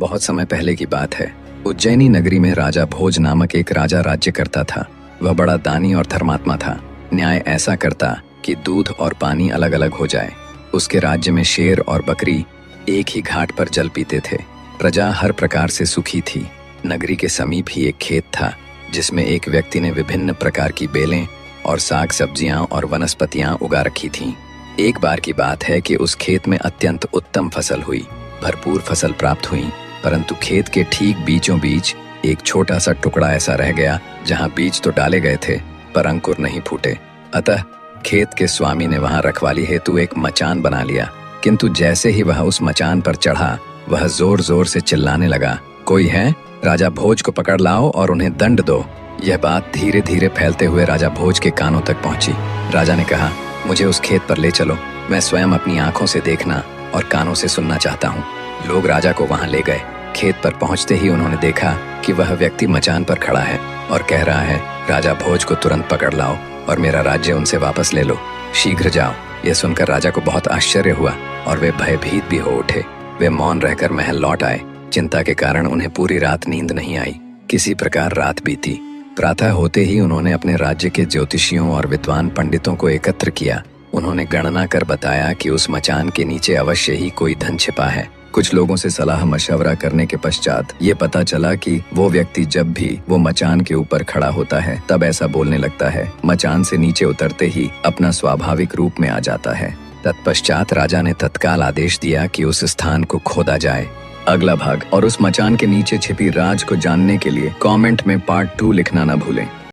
बहुत समय पहले की बात है। उज्जैनी नगरी में राजा भोज नामक एक राजा राज्य करता था। वह बड़ा दानी और धर्मात्मा था। न्याय ऐसा करता कि दूध और पानी अलग अलग हो जाए। उसके राज्य में शेर और बकरी एक ही घाट पर जल पीते थे। प्रजा हर प्रकार से सुखी थी। नगरी के समीप ही एक खेत था जिसमें एक व्यक्ति ने विभिन्न प्रकार की बेलें और साग सब्जियां और वनस्पतियां उगा रखी थीं। एक बार की बात है कि उस खेत में अत्यंत उत्तम फसल हुई। भरपूर फसल प्राप्त हुई, परंतु खेत के ठीक बीचों बीच एक छोटा सा टुकड़ा ऐसा रह गया जहां बीज तो डाले गए थे पर अंकुर नहीं फूटे। अतः खेत के स्वामी ने वहां रखवाली हेतु एक मचान बना लिया। किंतु जैसे ही वह उस मचान पर चढ़ा, वह जोर जोर से चिल्लाने लगा, कोई है? राजा भोज को पकड़ लाओ और उन्हें दंड दो। यह बात धीरे धीरे फैलते हुए राजा भोज के कानों तक पहुंची। राजा ने कहा, मुझे उस खेत पर ले चलो, मैं स्वयं अपनी आंखों से देखना और कानों से सुनना चाहता हूँ। लोग राजा को वहां ले गए। खेत पर पहुंचते ही उन्होंने देखा कि वह व्यक्ति मचान पर खड़ा है और कह रहा है, राजा भोज को तुरंत पकड़ लाओ और मेरा राज्य उनसे वापस ले लो, शीघ्र जाओ। यह सुनकर राजा को बहुत आश्चर्य हुआ और वे भयभीत भी हो उठे। वे मौन रहकर महल लौट आए। चिंता के कारण उन्हें पूरी रात नींद नहीं आई। किसी प्रकार रात बीती। प्रातः होते ही उन्होंने अपने राज्य के ज्योतिषियों और विद्वान पंडितों को एकत्र किया। उन्होंने गणना कर बताया कि उस मचान के नीचे अवश्य ही कोई धन छिपा है। कुछ लोगों से सलाह मशवरा करने के पश्चात ये पता चला कि वो व्यक्ति जब भी वो मचान के ऊपर खड़ा होता है तब ऐसा बोलने लगता है, मचान से नीचे उतरते ही अपना स्वाभाविक रूप में आ जाता है। तत्पश्चात राजा ने तत्काल आदेश दिया कि उस स्थान को खोदा जाए। अगला भाग और उस मचान के नीचे छिपी राज को जानने के लिए कमेंट में पार्ट 2 लिखना न भूलें।